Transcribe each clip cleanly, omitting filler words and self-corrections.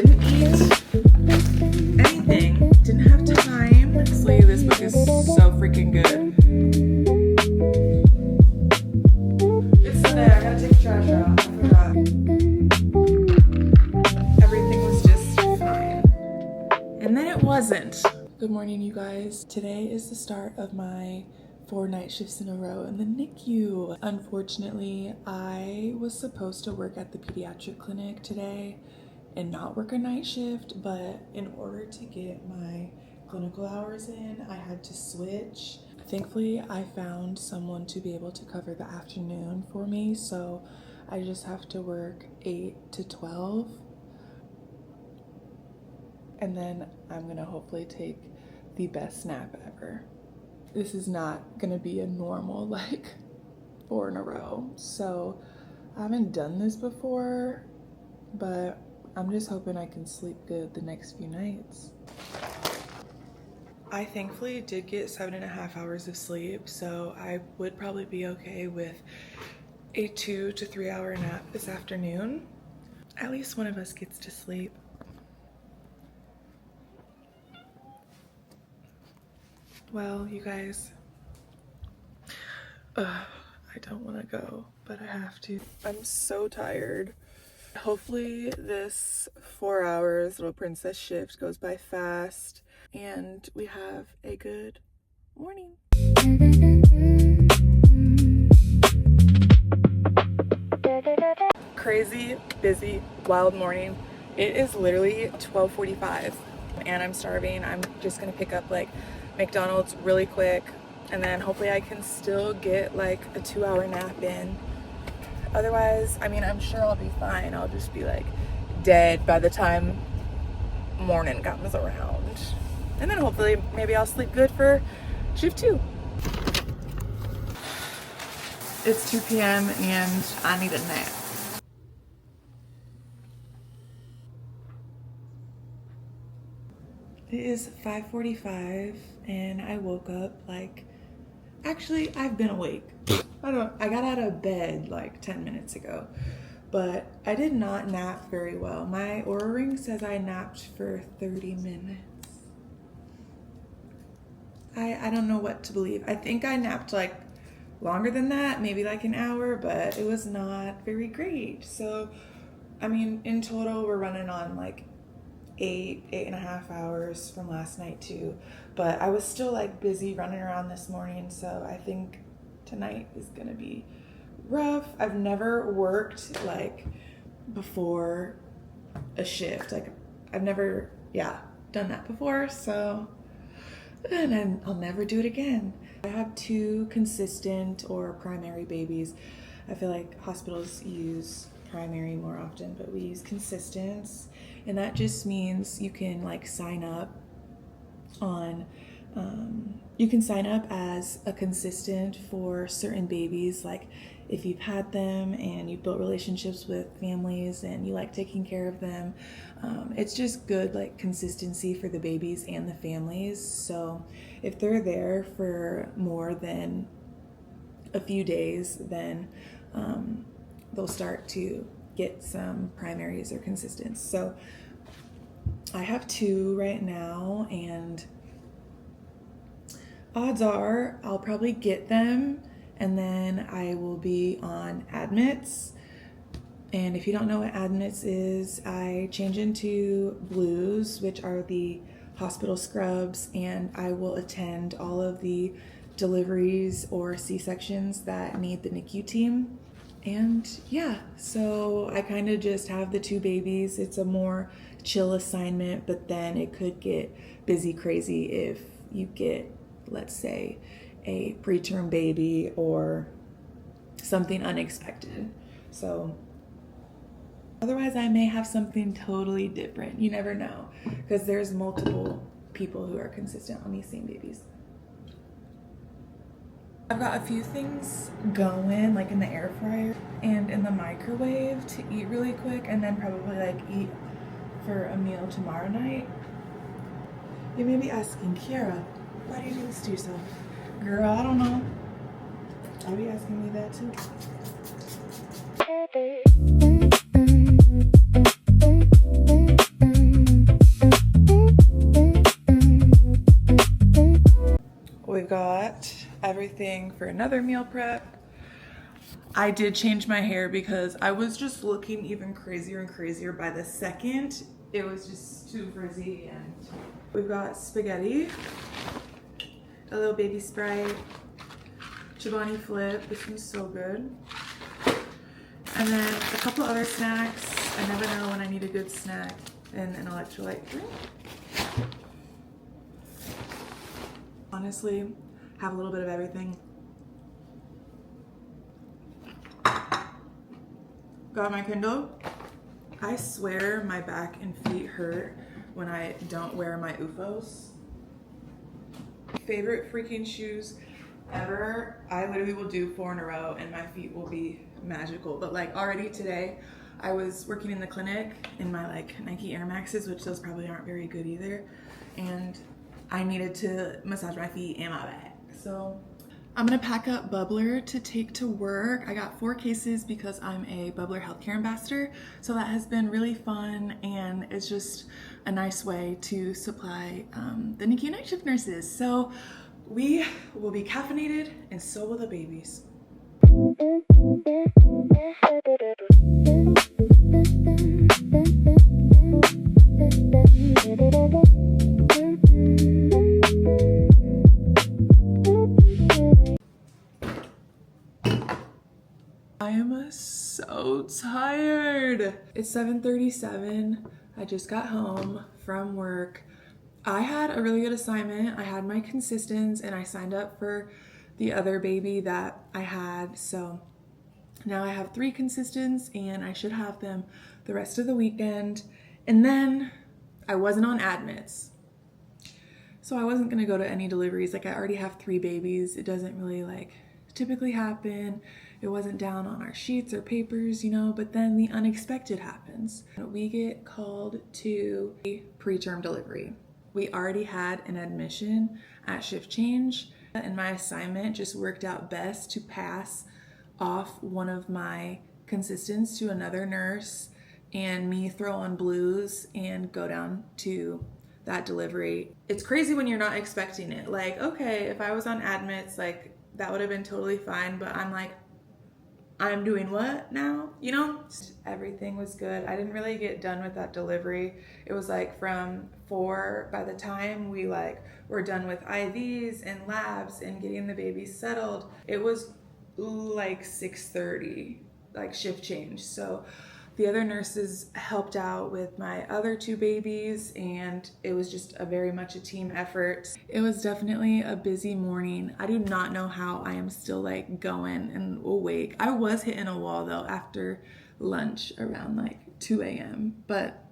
didn't eat anything, didn't have time. Honestly, this book is so freaking good. It's Sunday, I gotta take the trash out. I forgot. Everything was just fine. And then it wasn't. Good morning, you guys. Today is the start of my 4 night shifts in a row in the NICU. Unfortunately, I was supposed to work at the pediatric clinic today and not work a night shift, but in order to get my clinical hours in, I had to switch. Thankfully, I found someone to be able to cover the afternoon for me, so I just have to work 8 to 12. And then I'm gonna hopefully take the best nap ever. This is not gonna be a normal like 4 in a row. So I haven't done this before, but I'm just hoping I can sleep good the next few nights. I thankfully did get 7.5 hours of sleep, so I would probably be okay with a 2 to 3 hour nap this afternoon. At least one of us gets to sleep. Well, you guys, I don't want to go, but I have to. I'm so tired. Hopefully this 4 hours little princess shift goes by fast and we have a good morning. Crazy, busy, wild morning. It is literally 12:45 and I'm starving. I'm just gonna pick up like McDonald's really quick and then hopefully I can still get like a 2 hour nap in. Otherwise, I mean, I'm sure I'll be fine. I'll just be like dead by the time morning comes around. And then hopefully maybe I'll sleep good for shift 2. It's 2 p.m. and I need a nap. It is 5:45 and I woke up like, actually I've been awake. I got out of bed like 10 minutes ago, but I did not nap very well. My Oura Ring says I napped for 30 minutes. I don't know what to believe. I think I napped like longer than that, maybe like an hour, but it was not very great. So, I mean, in total we're running on like 8.5 hours from last night too, but I was still like busy running around this morning, so I think tonight is gonna be rough. I've never worked like before a shift, like I've never done that before, so and I'll never do it again. I have 2 consistent or primary babies. I feel like hospitals use primary more often, but we use consistents, and that just means you can like sign up on you can sign up as a consistent for certain babies, like if you've had them and you've built relationships with families and you like taking care of them. It's just good like consistency for the babies and the families. So if they're there for more than a few days, then they'll start to get some primaries or consistents. So I have 2 right now, and odds are I'll probably get them and then I will be on admits. And if you don't know what admits is, I change into blues, which are the hospital scrubs, and I will attend all of the deliveries or C-sections that need the NICU team. And yeah, so I kind of just have the 2 babies. It's a more chill assignment, but then it could get busy crazy if you get, let's say, a preterm baby or something unexpected. So otherwise I may have something totally different. You never know, because there's multiple people who are consistent on these same babies. I've got a few things going, like in the air fryer and in the microwave to eat really quick, and then probably like eat for a meal tomorrow night. You may be asking, Kiara, why do you do this to yourself? Girl, I don't know. I'll be asking me that too. morning for another meal prep. I did change my hair because I was just looking even crazier and crazier by the second. It was just too frizzy. And we've got spaghetti, a little baby Sprite, Chobani Flip. This one's so good. And then a couple other snacks. I never know when I need a good snack and an electrolyte drink. Honestly, have a little bit of everything. Got my Kindle. I swear my back and feet hurt when I don't wear my UFOs. Favorite freaking shoes ever. I literally will do 4 in a row and my feet will be magical. But like already today, I was working in the clinic in my like Nike Air Maxes, which those probably aren't very good either. And I needed to massage my feet and my back. So I'm gonna pack up Bubbler to take to work. I got 4 cases because I'm a Bubbler healthcare ambassador. So that has been really fun, and it's just a nice way to supply the NICU night shift nurses. So we will be caffeinated, and so will the babies. I am so tired. It's 7:37. I just got home from work. I had a really good assignment. I had my consistents and I signed up for the other baby that I had. So now I have 3 consistents and I should have them the rest of the weekend. And then I wasn't on admits. So I wasn't gonna go to any deliveries. Like I already have 3 babies. It doesn't really like typically happen. It wasn't down on our sheets or papers, you know, but then the unexpected happens. We get called to a preterm delivery. We already had an admission at shift change, and my assignment just worked out best to pass off one of my consistents to another nurse and me throw on blues and go down to that delivery. It's crazy when you're not expecting it. Like, okay, if I was on admits, like that would have been totally fine, but I'm like, I'm doing what now? You know? Everything was good. I didn't really get done with that delivery. It was like from 4, by the time we like were done with IVs and labs and getting the baby settled, it was like 6:30, like shift change. So the other nurses helped out with my other 2 babies, and it was just a very much a team effort. It was definitely a busy morning. I do not know how I am still like going and awake. I was hitting a wall though after lunch around like 2 a.m. But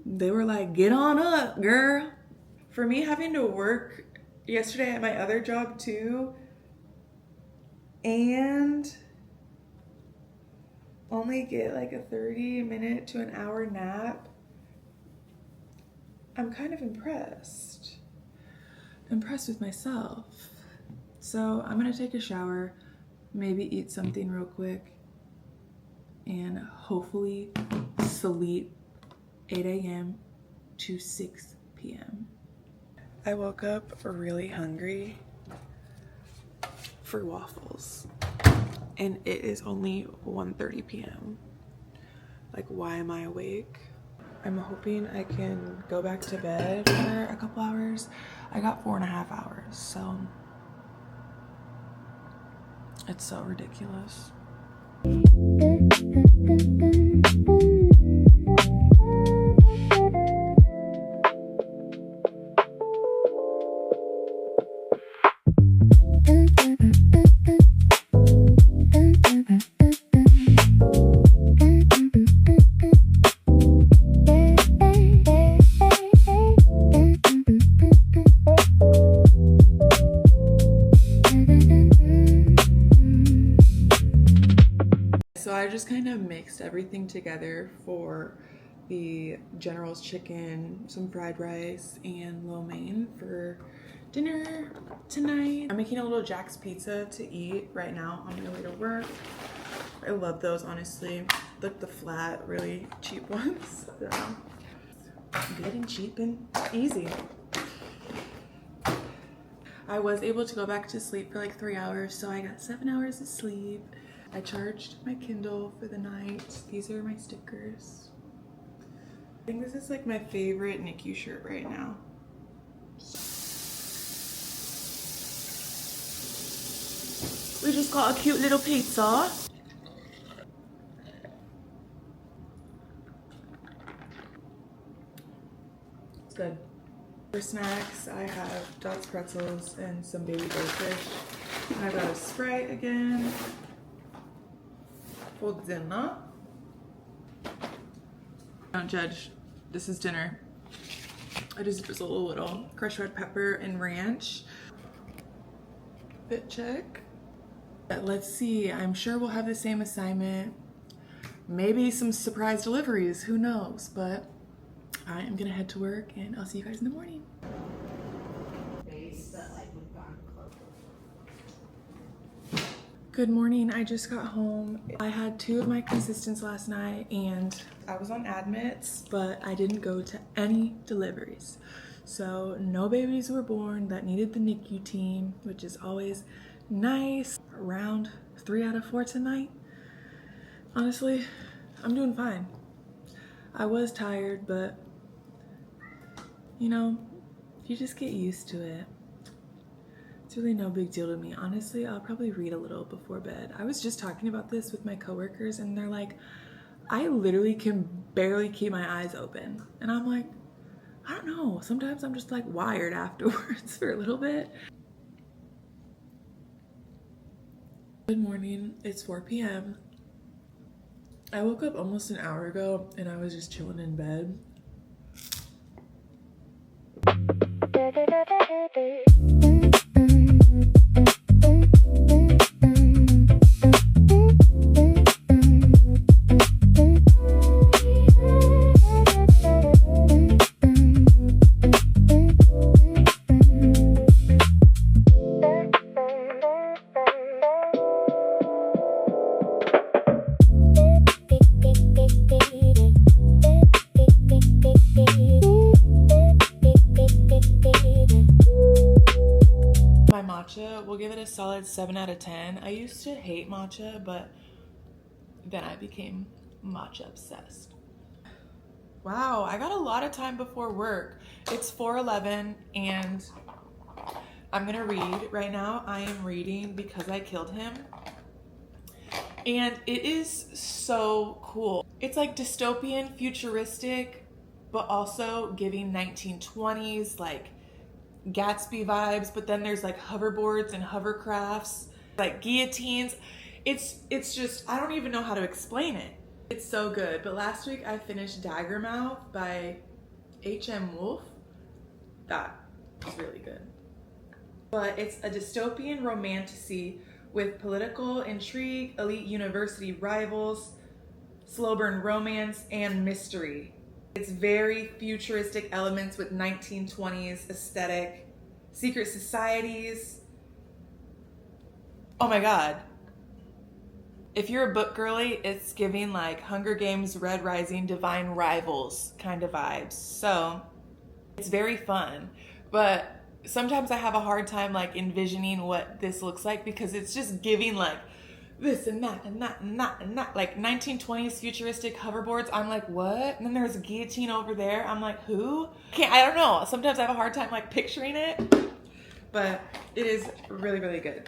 they were like, get on up, girl. For me having to work yesterday at my other job too, and only get like a 30-minute to an hour nap, I'm kind of impressed with myself. So I'm gonna take a shower, maybe eat something real quick, and hopefully sleep 8 a.m. to 6 p.m. I woke up really hungry for waffles. And it is only 1:30 p.m. Like, why am I awake? I'm hoping I can go back to bed for a couple hours. I got 4.5 hours, so it's so ridiculous. So I just kind of mixed everything together for the General's chicken, some fried rice, and lo mein for dinner tonight. I'm making a little Jack's pizza to eat right now on my way to work. I love those, honestly. Like the flat, really cheap ones. Yeah. Good and cheap and easy. I was able to go back to sleep for like 3 hours, so I got 7 hours of sleep. I charged my Kindle for the night. These are my stickers. I think this is like my favorite NICU shirt right now. We just got a cute little pizza. It's good. For snacks, I have Dots pretzels and some baby goldfish. And I got a Sprite again. For dinner. Don't judge. This is dinner. I just drizzled a little crushed red pepper and ranch. Fit check. But let's see. I'm sure we'll have the same assignment. Maybe some surprise deliveries. Who knows? But I am gonna head to work and I'll see you guys in the morning. Good morning. I just got home. I had 2 of my consistents last night and I was on admits, but I didn't go to any deliveries. So no babies were born that needed the NICU team, which is always nice. Around 3 out of 4 tonight. Honestly, I'm doing fine. I was tired, but you know, you just get used to it. It's really no big deal to me. Honestly, I'll probably read a little before bed. I was just talking about this with my coworkers and they're like, I literally can barely keep my eyes open. And I'm like, I don't know. Sometimes I'm just like wired afterwards for a little bit. Good morning. It's 4 p.m. I woke up almost an hour ago and I was just chilling in bed. We'll give it a solid 7 out of 10. I used to hate matcha, but then I became matcha obsessed. Wow, I got a lot of time before work. It's 4:11 and I'm gonna read right now. I am reading Because I Killed Him. And it is so cool. It's like dystopian, futuristic, but also giving 1920s, like Gatsby vibes, but then there's like hoverboards and hovercrafts, like guillotines. It's just, I don't even know how to explain it. It's so good. But last week I finished Daggermouth by H.M. Wolf. That was really good. But it's a dystopian romantasy with political intrigue, elite university rivals, slow burn romance, and mystery. It's very futuristic elements with 1920s aesthetic, secret societies. Oh my God. If you're a book girly, it's giving like Hunger Games, Red Rising, Divine Rivals kind of vibes. So it's very fun, but sometimes I have a hard time like envisioning what this looks like because it's just giving like this and that and that and that and that, like 1920s futuristic hoverboards. I'm like, what? And then there's a guillotine over there. I'm like, who? I don't know. Sometimes I have a hard time like picturing it, but it is really, really good.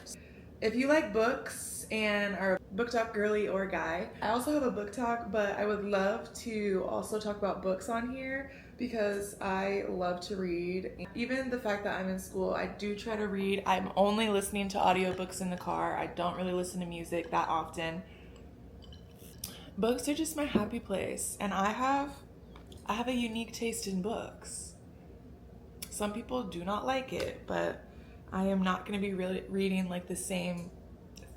If you like books and are a book talk girly or guy, I also have a book talk, but I would love to also talk about books on here because I love to read. Even the fact that I'm in school, I do try to read. I'm only listening to audiobooks in the car. I don't really listen to music that often. Books are just my happy place, and I have a unique taste in books. Some people do not like it, but I am not going to be really reading like the same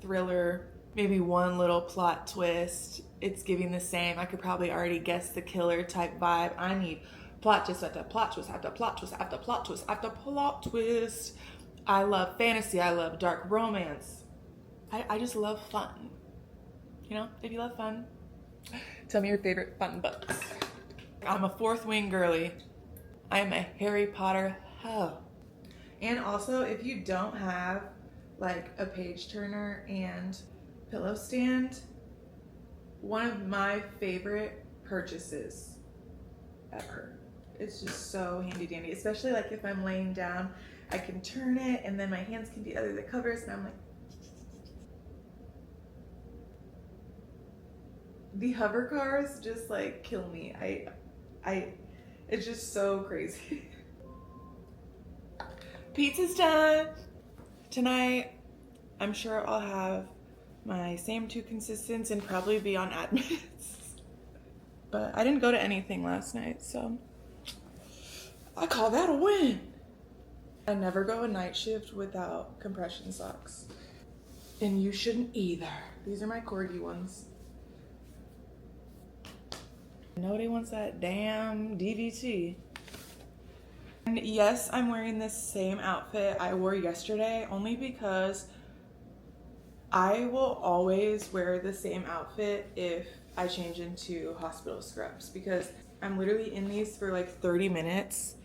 thriller, maybe one little plot twist. It's giving the same. I could probably already guess the killer type vibe. I need plot twist after plot twist after plot twist after plot twist after plot twist. I love fantasy. I love dark romance. I just love fun. You know, if you love fun, tell me your favorite fun books. I'm a Fourth Wing girly. I am a Harry Potter hoe. And also, if you don't have like a page turner and pillow stand, one of my favorite purchases ever. It's just so handy dandy, especially like if I'm laying down, I can turn it and then my hands can be under the covers and I'm like, the hover cars just like kill me. It's just so crazy. Pizza's done. Tonight, I'm sure I'll have my same 2 consistents and probably be on admits. But I didn't go to anything last night, so I call that a win. I never go a night shift without compression socks. And you shouldn't either. These are my corgi ones. Nobody wants that damn DVT. And yes, I'm wearing this same outfit I wore yesterday only because I will always wear the same outfit if I change into hospital scrubs, because I'm literally in these for like 30 minutes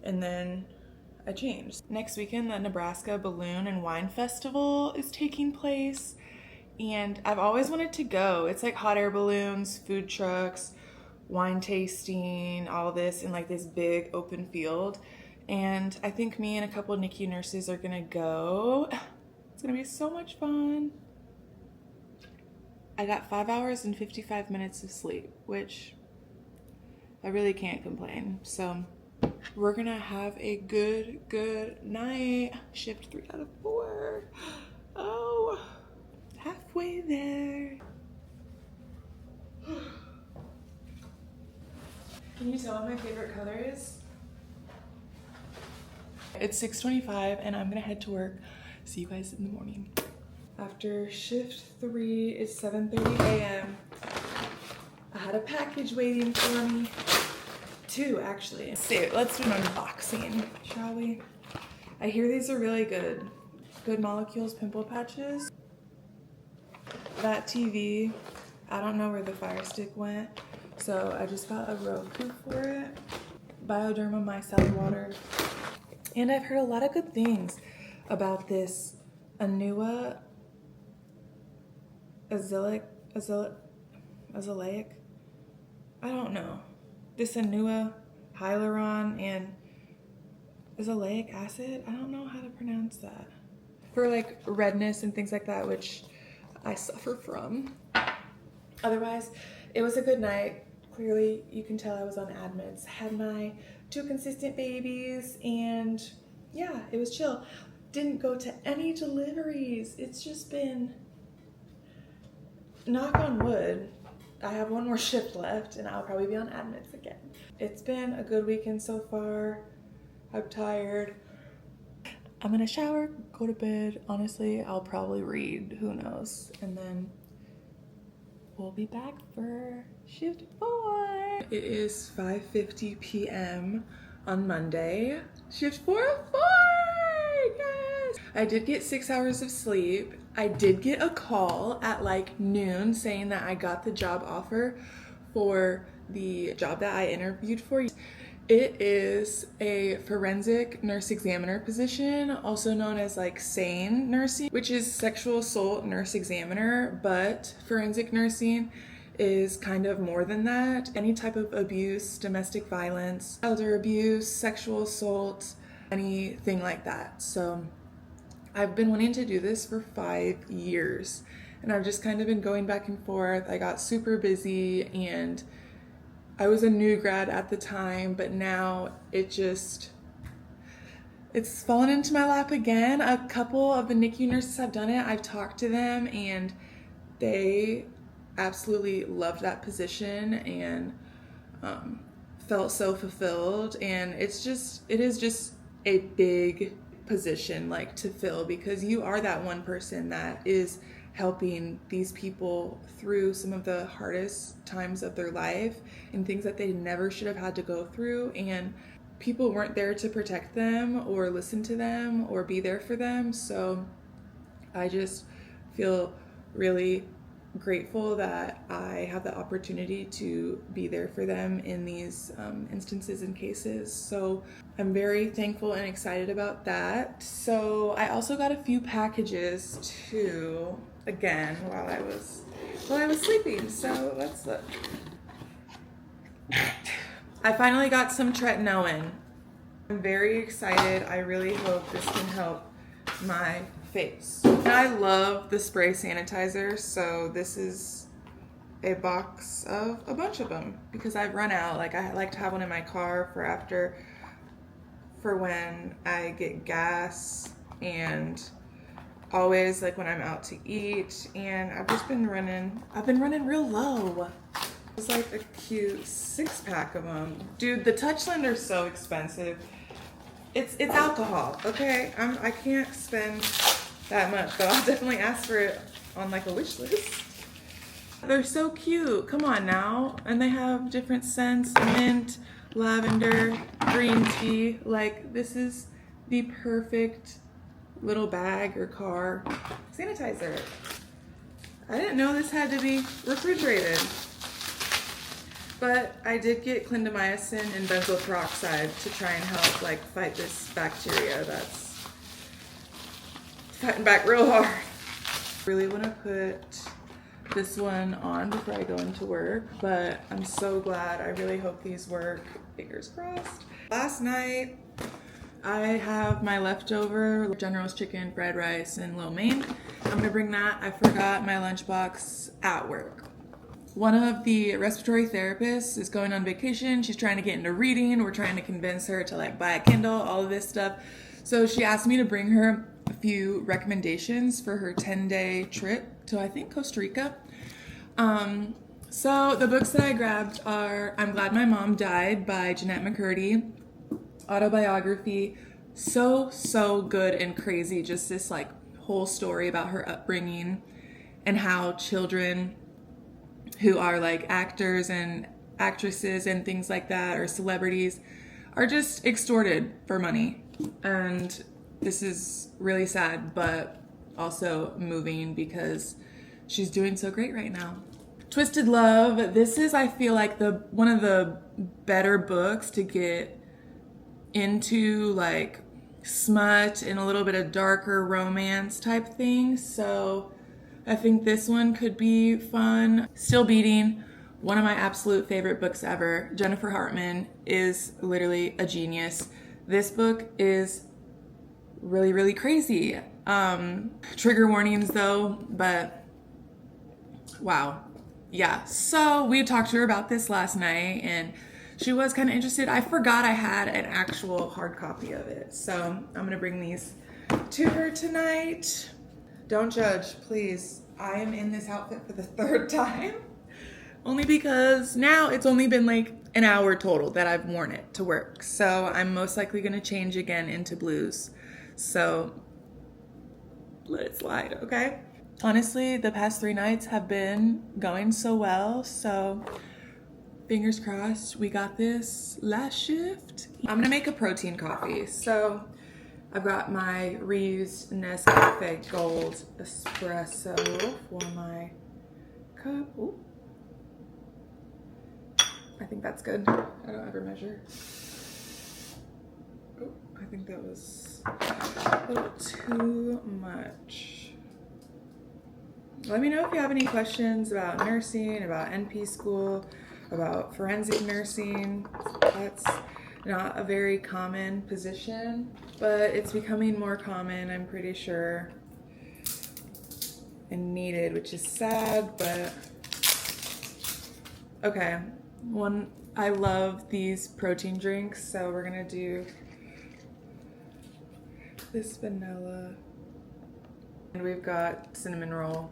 and then I change. Next weekend, the Nebraska Balloon and Wine Festival is taking place and I've always wanted to go. It's like hot air balloons, food trucks, wine tasting, all this in like this big open field. And I think me and a couple of NICU nurses are gonna go. It's gonna be so much fun. I got 5 hours and 55 minutes of sleep, which I really can't complain. So we're gonna have a good night. Shift 3 out of 4. Oh, halfway there. Can you tell what my favorite color is? It's 6:25 and I'm gonna head to work. See you guys in the morning. After shift 3, it's 7:30 a.m. I had a package waiting for me. 2 actually. So let's do an unboxing, shall we? I hear these are really good. Good Molecules pimple patches. That TV, I don't know where the Fire Stick went. So I just got a Roku for it. Bioderma micellar water. And I've heard a lot of good things about this Anua azelaic, I don't know. This Anua hyaluron and azelaic acid. I don't know how to pronounce that. For like redness and things like that, which I suffer from. Otherwise, it was a good night. Clearly, you can tell I was on admits. Had my 2 consistent babies, and yeah, it was chill. Didn't go to any deliveries. It's just been, knock on wood, I have 1 more shift left, and I'll probably be on admits again. It's been a good weekend so far. I'm tired. I'm gonna shower, go to bed. Honestly, I'll probably read, who knows, and then we'll be back for shift 4. It is 5:50 p.m. on Monday. Shift 4. Yes! I did get 6 hours of sleep. I did get a call at like noon saying that I got the job offer for the job that I interviewed for. It is a forensic nurse examiner position, also known as like SANE nursing, which is sexual assault nurse examiner, but forensic nursing is kind of more than that. Any type of abuse, domestic violence, elder abuse, sexual assault, anything like that. So I've been wanting to do this for 5 years and I've just kind of been going back and forth. I got super busy and I was a new grad at the time, but now it's fallen into my lap again. A couple of the NICU nurses have done it. I've talked to them and they absolutely loved that position and felt so fulfilled. And it is just a big position like to fill, because you are that one person that is helping these people through some of the hardest times of their life and things that they never should have had to go through, and people weren't there to protect them or listen to them or be there for them. So I just feel really grateful that I have the opportunity to be there for them in these instances and cases. So I'm very thankful and excited about that. So I also got a few packages too, again, while I was sleeping. So let's look. I finally got some tretinoin. I'm very excited. I really hope this can help my face. And I love the spray sanitizer, so this is a box of a bunch of them because I've run out. Like, I like to have one in my car for when I get gas, and always like when I'm out to eat. And I've been running real low. It's like a cute 6-pack of them. Dude, the Touchland are so expensive. It's alcohol, okay? I can't spend that much, but I'll definitely ask for it on like a wish list. They're so cute. Come on now. And they have different scents: mint, lavender, green tea. Like, this is the perfect little bag or car sanitizer. I didn't know this had to be refrigerated. But I did get clindamycin and benzoyl peroxide to try and help like fight this bacteria that's fighting back real hard. Really want to put this one on before I go into work, but I'm so glad. I really hope these work. Fingers crossed. Last night, I have my leftover General's chicken, fried rice, and lo mein. I'm gonna bring that. I forgot my lunchbox at work. One of the respiratory therapists is going on vacation. She's trying to get into reading. We're trying to convince her to like buy a Kindle, all of this stuff. So she asked me to bring her a few recommendations for her 10-day trip to, I think, Costa Rica. So the books that I grabbed are I'm Glad My Mom Died by Jeanette McCurdy. Autobiography. So good and crazy. Just this like whole story about her upbringing and how children who are like actors and actresses and things like that, or celebrities, are just extorted for money. And this is really sad, but also moving because she's doing so great right now. Twisted Love. This is, I feel like, one of the better books to get into, like smut and a little bit of darker romance type things. So I think this one could be fun. Still Beating, one of my absolute favorite books ever. Jennifer Hartman is literally a genius. This book is really crazy. Trigger warnings though, but wow. Yeah, so we talked to her about this last night and she was kind of interested. I forgot I had an actual hard copy of it. So I'm gonna bring these to her tonight. Don't judge, please. I am in this outfit for the 3rd time. Only because now it's only been like an hour total that I've worn it to work. So I'm most likely gonna change again into blues. So let it slide, okay? Honestly, the past 3 nights have been going so well. So fingers crossed we got this last shift. I'm gonna make a protein coffee. So I've got my reused Nescafe Gold espresso for my cup. Ooh. I think that's good. I don't ever measure. Oh, I think that was a little too much. Let me know if you have any questions about nursing, about NP school, about forensic nursing. That's not a very common position, but it's becoming more common, I'm pretty sure, and needed, which is sad, but okay. I love these protein drinks, so we're gonna do this vanilla, and we've got cinnamon roll.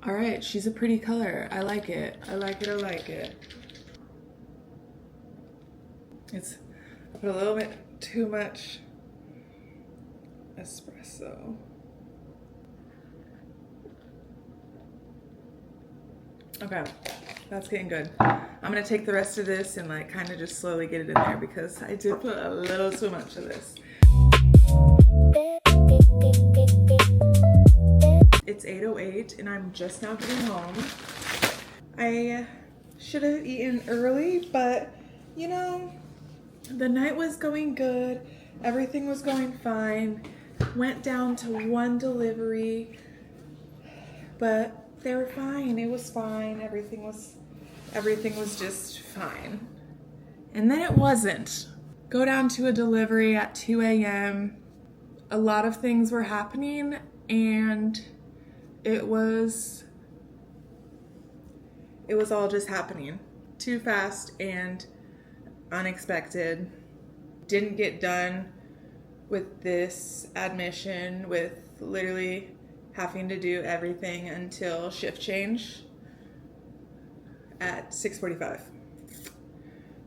All right, she's a pretty color. I like it. I like it. It's a little bit too much espresso. Okay, that's getting good. I'm gonna take the rest of this and like kind of just slowly get it in there because I did put a little too much of this. It's 8:08 and I'm just now getting home. I should have eaten early, but you know, the night was going good. Everything was going fine. Went down to one delivery, but they were fine. It was fine. Everything was just fine. And then it wasn't. Go down to a delivery at 2 a.m. A lot of things were happening and it was all just happening too fast and unexpected. Didn't get done with this admission with literally having to do everything until shift change at 6:45.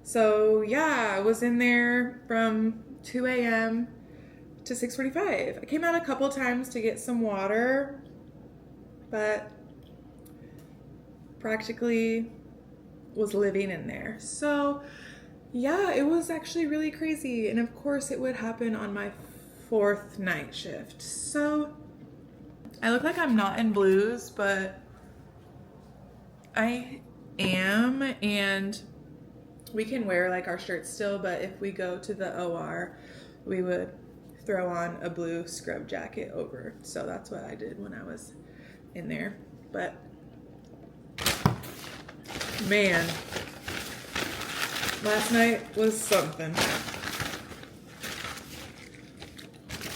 So yeah, I was in there from 2 a.m. to 6:45. I came out a couple times to get some water, but practically was living in there. So yeah, it was actually really crazy. And of course it would happen on my 4th night shift. So I look like I'm not in blues, but I am, and we can wear like our shirts still, but if we go to the OR, we would throw on a blue scrub jacket over. So that's what I did when I was in there. But man, last night was something.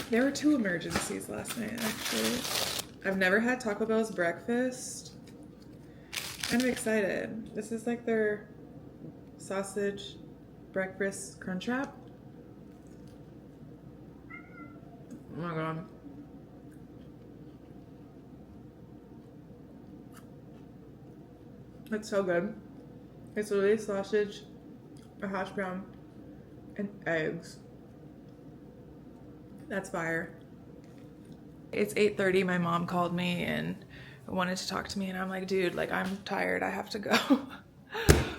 There were 2 emergencies last night, actually. I've never had Taco Bell's breakfast. I'm excited. This is like their sausage breakfast crunch wrap. Oh my god. It's so good. It's literally sausage, a hash brown, and eggs. That's fire. It's 8:30. My mom called me and wanted to talk to me, and I'm like, dude, like I'm tired. I have to go.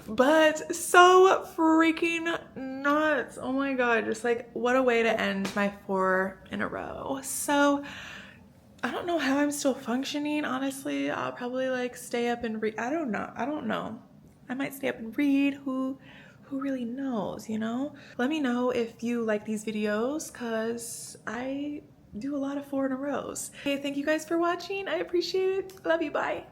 But so freaking nuts. Oh my god, just like what a way to end my 4 in a row. So I don't know how I'm still functioning, honestly. I'll probably like stay up and read. I don't know. I might stay up and read. Who really knows, you know? Let me know if you like these videos, cause I do a lot of 4 in a rows. Okay, thank you guys for watching. I appreciate it. Love you, bye.